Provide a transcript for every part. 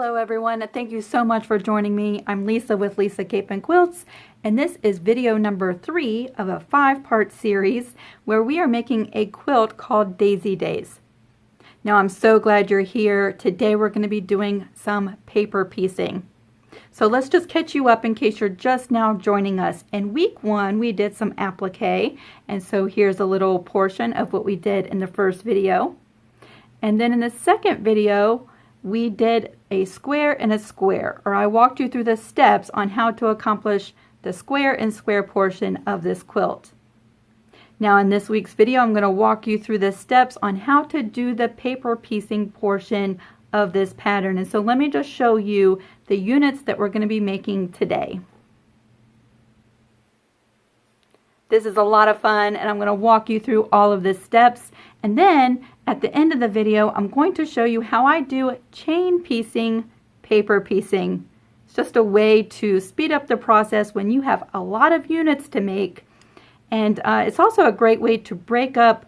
Hello everyone, thank you so much for joining me. I'm Lisa with Lisa Capen Quilts, and this is video number 3 of a 5-part series where we are making a quilt called Daisy Days. Now I'm so glad you're here. Today we're going to be doing some paper piecing. So let's just catch you up in case you're just now joining us. In week 1 we did some applique, and so here's a little portion of what we did in the first video. And then in the second video we did a square and a square, or I walked you through the steps on how to accomplish the square and square portion of this quilt. Now in this week's video I'm going to walk you through the steps on how to do the paper piecing portion of this pattern. And so let me just show you the units that we're going to be making today. This is a lot of fun, and I'm going to walk you through all of the steps, and then at the end of the video I'm going to show you how I do chain piecing paper piecing. It's just a way to speed up the process when you have a lot of units to make, and it's also a great way to break up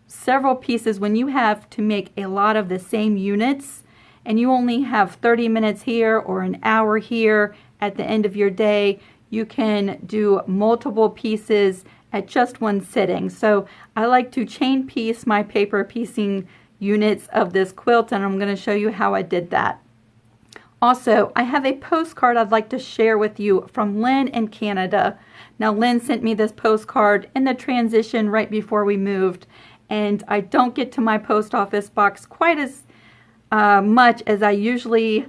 several pieces when you have to make a lot of the same units and you only have 30 minutes here or an hour here at the end of your day. You can do multiple pieces at just one sitting. So I like to chain piece my paper piecing units of this quilt, and I'm going to show you how I did that. Also, I have a postcard I'd like to share with you from Lynn in Canada. Now Lynn sent me this postcard in the transition right before we moved, and I don't get to my post office box quite as much as I usually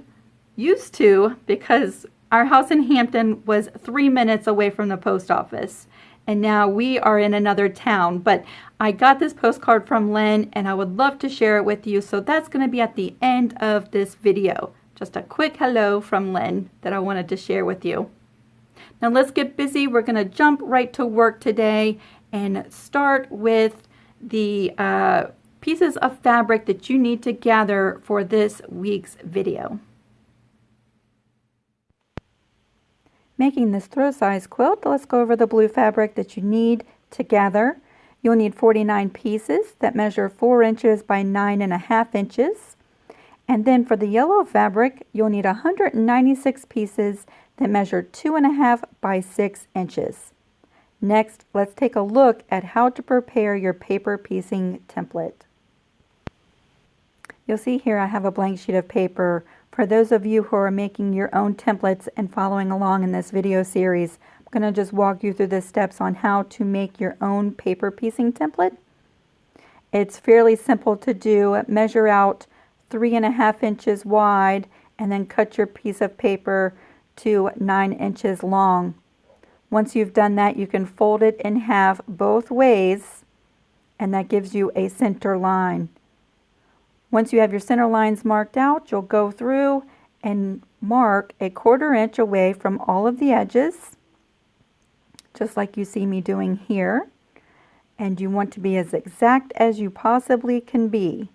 used to, because our house in Hampton was 3 minutes away from the post office, and now we are in another town. But I got this postcard from Lynn and I would love to share it with you, so that's going to be at the end of this video. Just a quick hello from Lynn that I wanted to share with you. Now let's get busy. We're going to jump right to work today and start with the pieces of fabric that you need to gather for this week's video. Making this throw size quilt, let's go over the blue fabric that you need to gather. You'll need 49 pieces that measure 4 inches by 9.5 inches. And then for the yellow fabric, you'll need 196 pieces that measure 2.5 by 6 inches. Next, let's take a look at how to prepare your paper piecing template. You'll see here I have a blank sheet of paper. For those of you who are making your own templates and following along in this video series, I'm going to just walk you through the steps on how to make your own paper piecing template. It's fairly simple to do. Measure out 3.5 inches wide and then cut your piece of paper to 9 inches long. Once you've done that, you can fold it in half both ways, and that gives you a center line. Once you have your center lines marked out, you'll go through and mark 1/4 inch away from all of the edges, just like you see me doing here. And you want to be as exact as you possibly can be.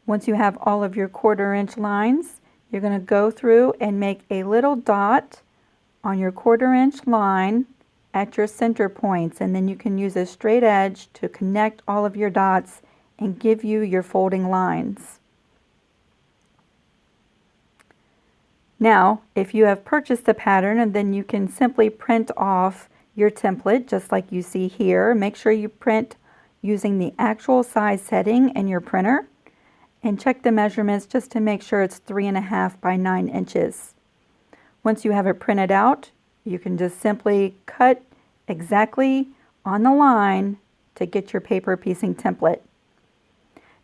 Once you have all of your 1/4 inch lines, you're going to go through and make a little dot on your 1/4 inch line at your center points, and then you can use a straight edge to connect all of your dots and give you your folding lines. Now, if you have purchased the pattern, and then you can simply print off your template just like you see here. Make sure you print using the actual size setting in your printer, and check the measurements just to make sure it's 3.5 by 9 inches. Once you have it printed out, you can just simply cut exactly on the line to get your paper piecing template.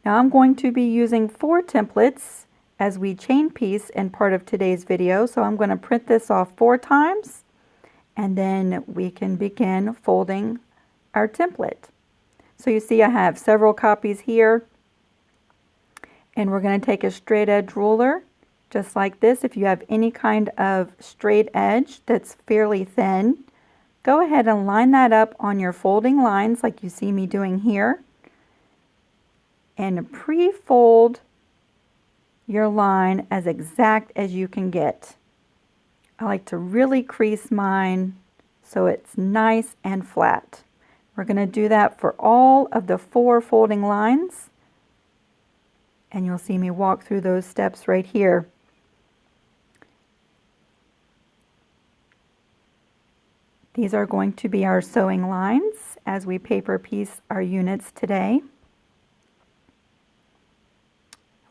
Now I'm going to be using 4 templates as we chain piece in part of today's video, so I'm going to print this off 4 times, and then we can begin folding our template. So you see I have several copies here, and we're going to take a straight edge ruler just like this. If you have any kind of straight edge that's fairly thin, go ahead and line that up on your folding lines like you see me doing here, and pre-fold your line as exact as you can get. I like to really crease mine so it's nice and flat. We're going to do that for all of the 4 folding lines, And you'll see me walk through those steps right here. These are going to be our sewing lines as we paper piece our units today.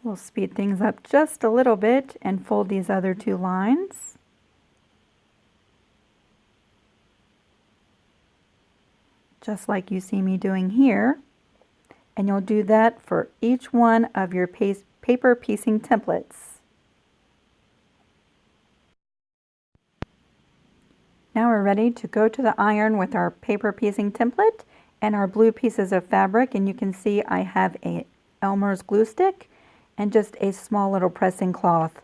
We'll speed things up just a little bit and fold these other two lines. Just like you see me doing here. And you'll do that for each one of your paper piecing templates. Now we're ready to go to the iron with our paper piecing template and our blue pieces of fabric, and you can see I have a Elmer's glue stick and just a small little pressing cloth.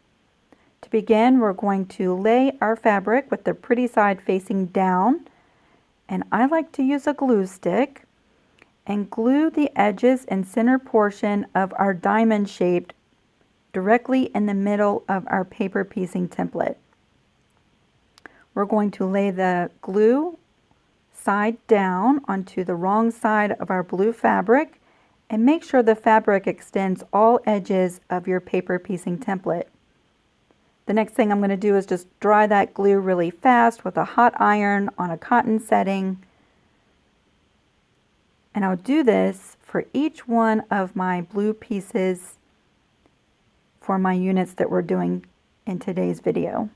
To begin, we're going to lay our fabric with the pretty side facing down, and I like to use a glue stick and glue the edges and center portion of our diamond shaped directly in the middle of our paper piecing template. We're going to lay the glue side down onto the wrong side of our blue fabric and make sure the fabric extends all edges of your paper piecing template. The next thing I'm going to do is just dry that glue really fast with a hot iron on a cotton setting. And I'll do this for each one of my blue pieces for my units that we're doing in today's video.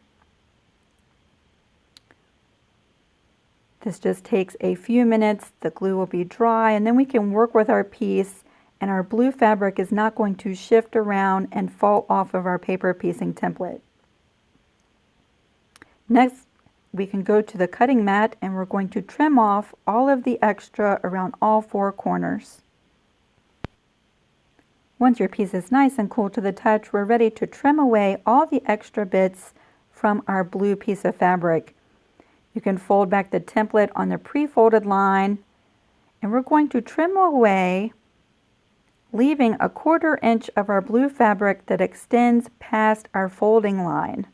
This just takes a few minutes. The glue will be dry, and then we can work with our piece, and our blue fabric is not going to shift around and fall off of our paper piecing template. Next, we can go to the cutting mat, and we're going to trim off all of the extra around all four corners. Once your piece is nice and cool to the touch, we're ready to trim away all the extra bits from our blue piece of fabric. You can fold back the template on the pre-folded line, and we're going to trim away, leaving a 1/4 inch of our blue fabric that extends past our folding line.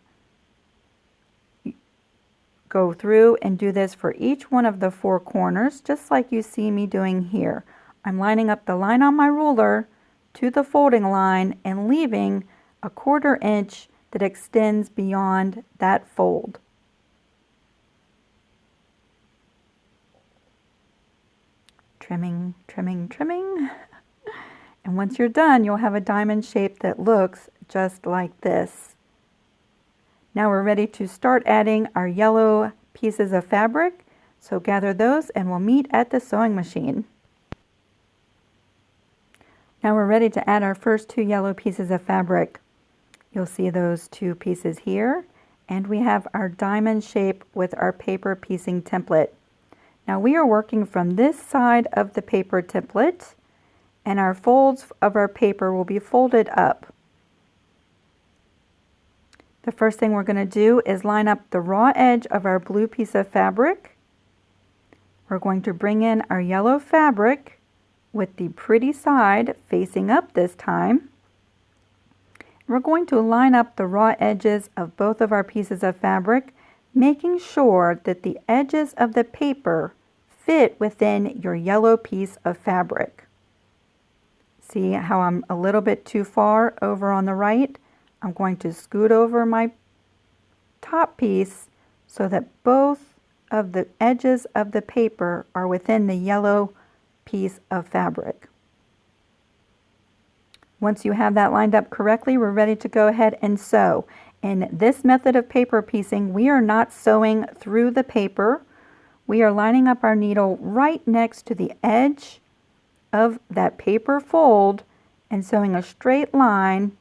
Go through and do this for each one of the four corners, just like you see me doing here. I'm lining up the line on my ruler to the folding line and leaving a 1/4 inch that extends beyond that fold. Trimming, trimming, trimming. And once you're done, you'll have a diamond shape that looks just like this. Now we're ready to start adding our yellow pieces of fabric. So gather those and we'll meet at the sewing machine. Now we're ready to add our first two yellow pieces of fabric. You'll see those two pieces here. And we have our diamond shape with our paper piecing template. Now we are working from this side of the paper template, and our folds of our paper will be folded up. The first thing we're going to do is line up the raw edge of our blue piece of fabric. We're going to bring in our yellow fabric with the pretty side facing up this time. We're going to line up the raw edges of both of our pieces of fabric, making sure that the edges of the paper fit within your yellow piece of fabric. See how I'm a little bit too far over on the right? I'm going to scoot over my top piece so that both of the edges of the paper are within the yellow piece of fabric. Once you have that lined up correctly, we're ready to go ahead and sew. In this method of paper piecing, we are not sewing through the paper. We are lining up our needle right next to the edge of that paper fold and sewing a straight line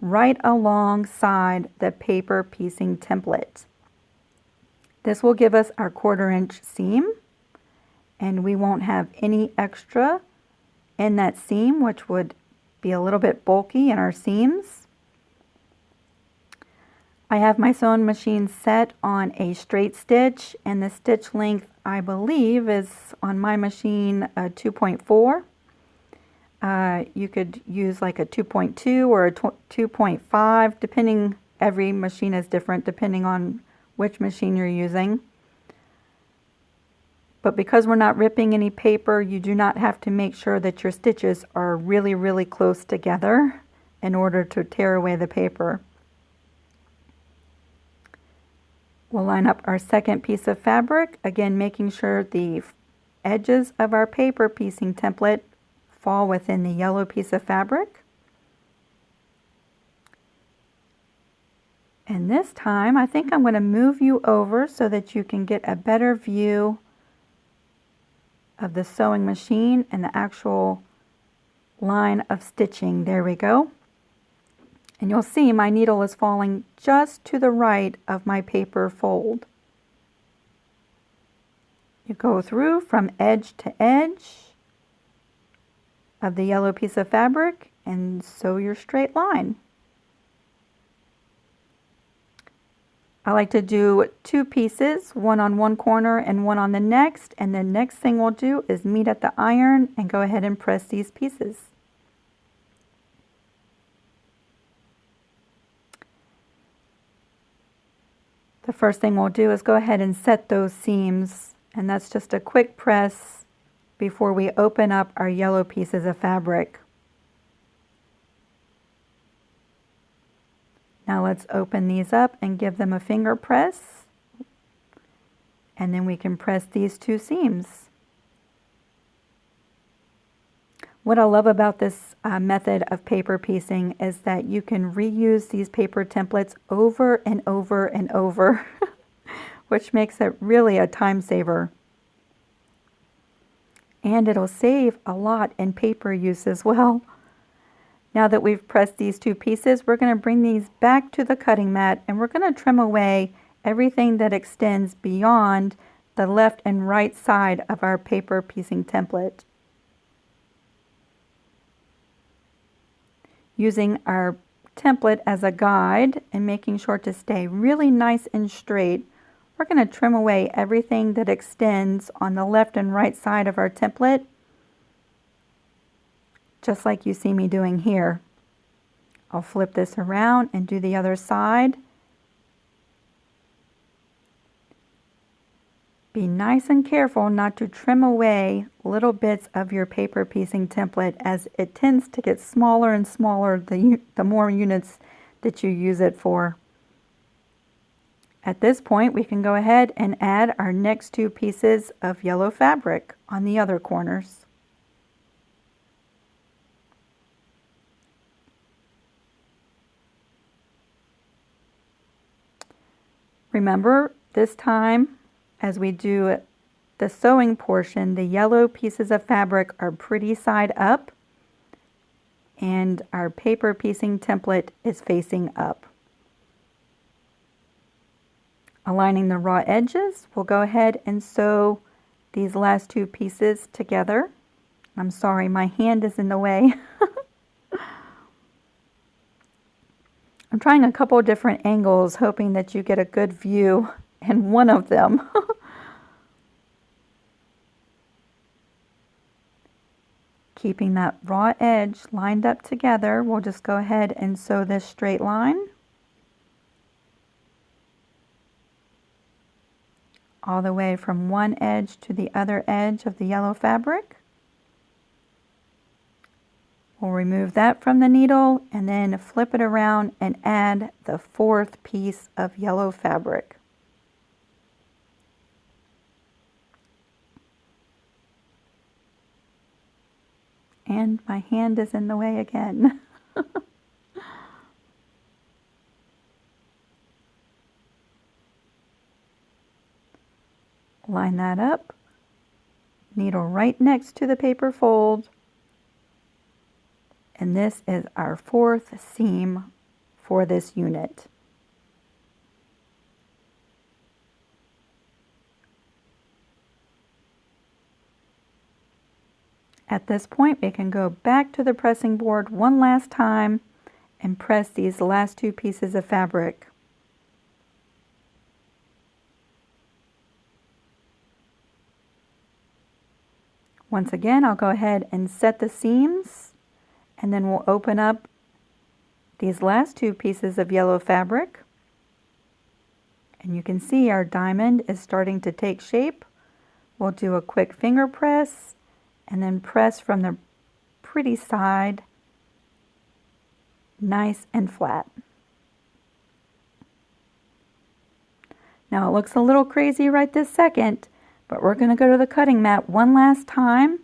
right alongside the paper piecing template. This will give us our 1/4 inch seam, and we won't have any extra in that seam, which would be a little bit bulky in our seams. I have my sewing machine set on a straight stitch, and the stitch length I believe is on my machine 2.4. You could use like a 2.2 or a 2.5 depending, every machine is different depending on which machine you're using. But because we're not ripping any paper, you do not have to make sure that your stitches are really, really close together in order to tear away the paper. We'll line up our second piece of fabric, again making sure the edges of our paper piecing template fall within the yellow piece of fabric. And this time, I think I'm going to move you over so that you can get a better view of the sewing machine and the actual line of stitching. There we go. And you'll see my needle is falling just to the right of my paper fold. You go through from edge to edge of the yellow piece of fabric and sew your straight line. I like to do 2 pieces, one on one corner and one on the next, and the next thing we'll do is meet at the iron and go ahead and press these pieces. The first thing we'll do is go ahead and set those seams, and that's just a quick press before we open up our yellow pieces of fabric. Now let's open these up and give them a finger press, and then we can press these 2 seams. What I love about this method of paper piecing is that you can reuse these paper templates over and over and over, which makes it really a time saver. And it'll save a lot in paper use as well. Now that we've pressed these 2 pieces, we're going to bring these back to the cutting mat and we're going to trim away everything that extends beyond the left and right side of our paper piecing template. Using our template as a guide and making sure to stay really nice and straight, we're going to trim away everything that extends on the left and right side of our template, just like you see me doing here. I'll flip this around and do the other side. Be nice and careful not to trim away little bits of your paper piecing template, as it tends to get smaller and smaller the more units that you use it for. At this point, we can go ahead and add our next 2 pieces of yellow fabric on the other corners. Remember, this time, as we do the sewing portion, the yellow pieces of fabric are pretty side up and our paper piecing template is facing up. Aligning the raw edges, we'll go ahead and sew these last 2 pieces together. I'm sorry, my hand is in the way. I'm trying a couple different angles, hoping that you get a good view in one of them. Keeping that raw edge lined up together, we'll just go ahead and sew this straight line all the way from one edge to the other edge of the yellow fabric. We'll remove that from the needle and then flip it around and add the 4th piece of yellow fabric. And my hand is in the way again. Line that up, needle right next to the paper fold, and this is our 4th seam for this unit. At this point, we can go back to the pressing board one last time and press these last 2 pieces of fabric. Once again, I'll go ahead and set the seams, and then we'll open up these last 2 pieces of yellow fabric. And you can see our diamond is starting to take shape. we'll do a quick finger press and then press from the pretty side, nice and flat. Now it looks a little crazy right this second, but we're going to go to the cutting mat one last time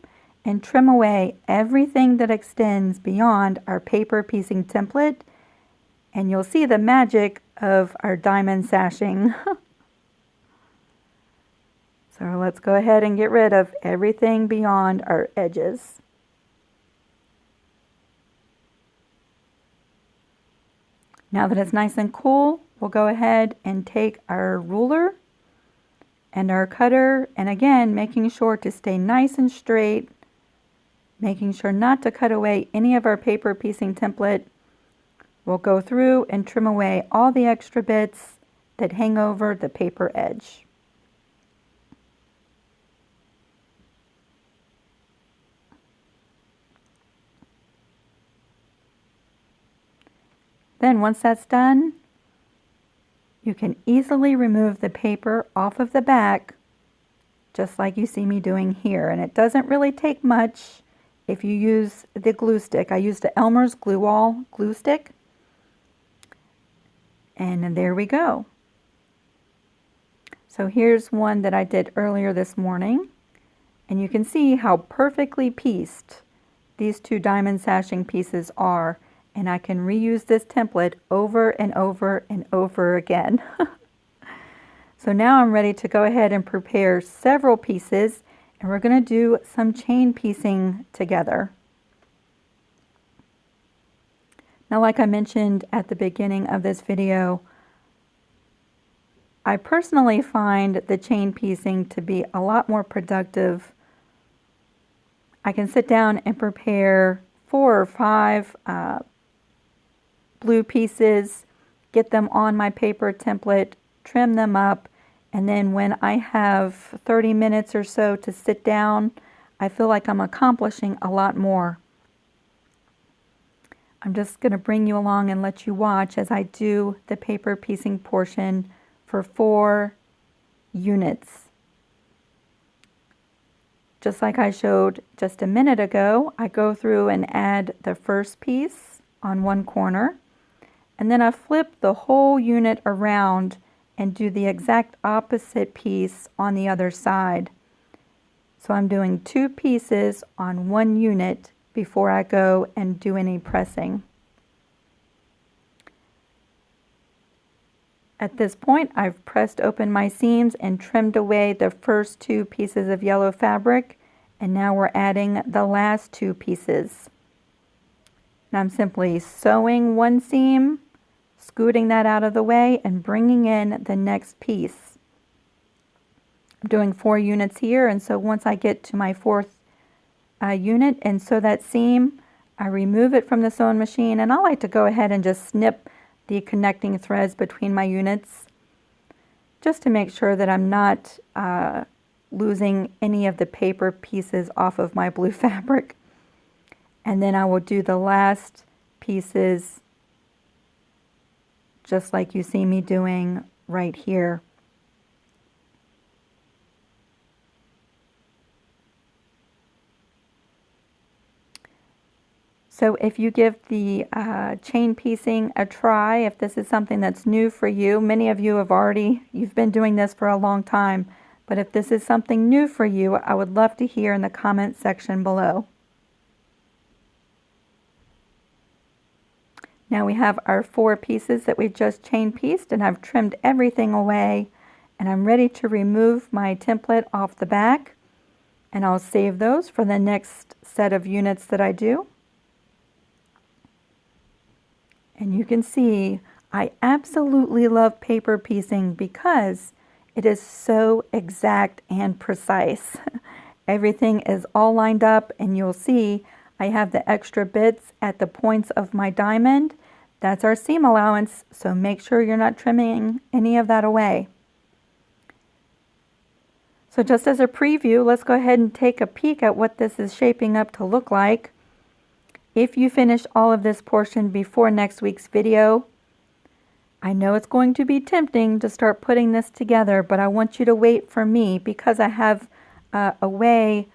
and trim away everything that extends beyond our paper piecing template, and you'll see the magic of our diamond sashing. So let's go ahead and get rid of everything beyond our edges. Now that it's nice and cool, we'll go ahead and take our ruler and our cutter, and again, making sure to stay nice and straight, making sure not to cut away any of our paper piecing template. We'll go through and trim away all the extra bits that hang over the paper edge. Then once that's done, you can easily remove the paper off of the back, just like you see me doing here. And it doesn't really take much if you use the glue stick. I used the Elmer's Glue Wall glue stick. And there we go. So here's one that I did earlier this morning. And you can see how perfectly pieced these two diamond sashing pieces are. And I can reuse this template over and over and over again. So now I'm ready to go ahead and prepare several pieces, and we're going to do some chain piecing together. Now, like I mentioned at the beginning of this video, I personally find the chain piecing to be a lot more productive. I can sit down and prepare 4 or 5 blue pieces, get them on my paper template, trim them up, and then when I have 30 minutes or so to sit down, I feel like I'm accomplishing a lot more. I'm just going to bring you along and let you watch as I do the paper piecing portion for 4 units. Just like I showed just a minute ago, I go through and add the first piece on one corner, and then I flip the whole unit around and do the exact opposite piece on the other side. So I'm doing 2 pieces on one unit before I go and do any pressing. At this point, I've pressed open my seams and trimmed away the first 2 pieces of yellow fabric, and now we're adding the last 2 pieces. And I'm simply sewing one seam, scooting that out of the way, and bringing in the next piece. I'm doing 4 units here, and so once I get to my 4th unit and sew that seam, I remove it from the sewing machine, and I like to go ahead and just snip the connecting threads between my units just to make sure that I'm not losing any of the paper pieces off of my blue fabric. And then I will do the last pieces just like you see me doing right here. So if you give the chain piecing a try, if this is something that's new for you, many of you you've been doing this for a long time, but if this is something new for you, I would love to hear in the comment section below. Now we have our 4 pieces that we've just chain pieced, and I've trimmed everything away, and I'm ready to remove my template off the back, and I'll save those for the next set of units that I do. And you can see I absolutely love paper piecing because it is so exact and precise. Everything is all lined up, and you'll see I have the extra bits at the points of my diamond. That's our seam allowance, so make sure you're not trimming any of that away. So just as a preview, let's go ahead and take a peek at what this is shaping up to look like. If you finish all of this portion before next week's video, I know it's going to be tempting to start putting this together, but I want you to wait for me because I have a way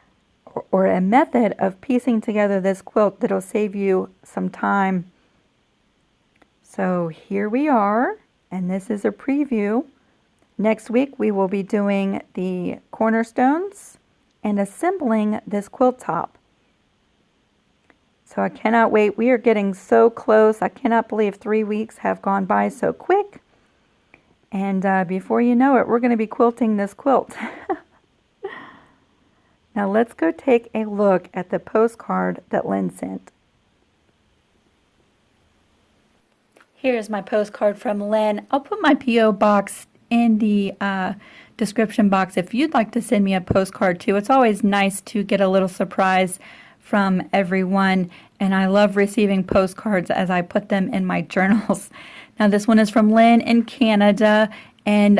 or a method of piecing together this quilt that'll save you some time. So here we are, and this is a preview. Next week we will be doing the cornerstones and assembling this quilt top. So I cannot wait. We are getting so close. I cannot believe 3 weeks have gone by so quick. And before you know it, we're going to be quilting this quilt. Now let's go take a look at the postcard that Lynn sent. Here's my postcard from Lynn. I'll put my P.O. box in the description box if you'd like to send me a postcard too. It's always nice to get a little surprise from everyone, and I love receiving postcards as I put them in my journals. Now this one is from Lynn in Canada, and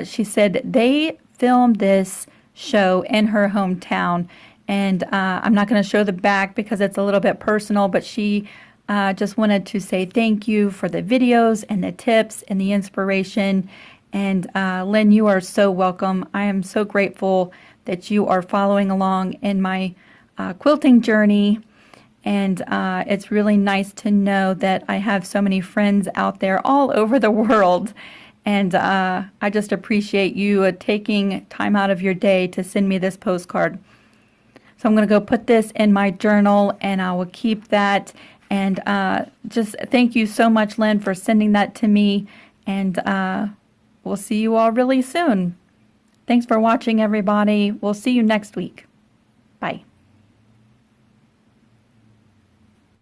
she said they filmed this show in her hometown, and I'm not going to show the back because it's a little bit personal, but she just wanted to say thank you for the videos and the tips and the inspiration. And Lynn, you are so welcome. I am so grateful that you are following along in my quilting journey, and it's really nice to know that I have so many friends out there all over the world, and I just appreciate you taking time out of your day to send me this postcard. So I'm going to go put this in my journal, and I will keep that, and just thank you so much, Lynn, for sending that to me, and we'll see you all really soon. Thanks for watching, everybody. We'll see you next week. Bye.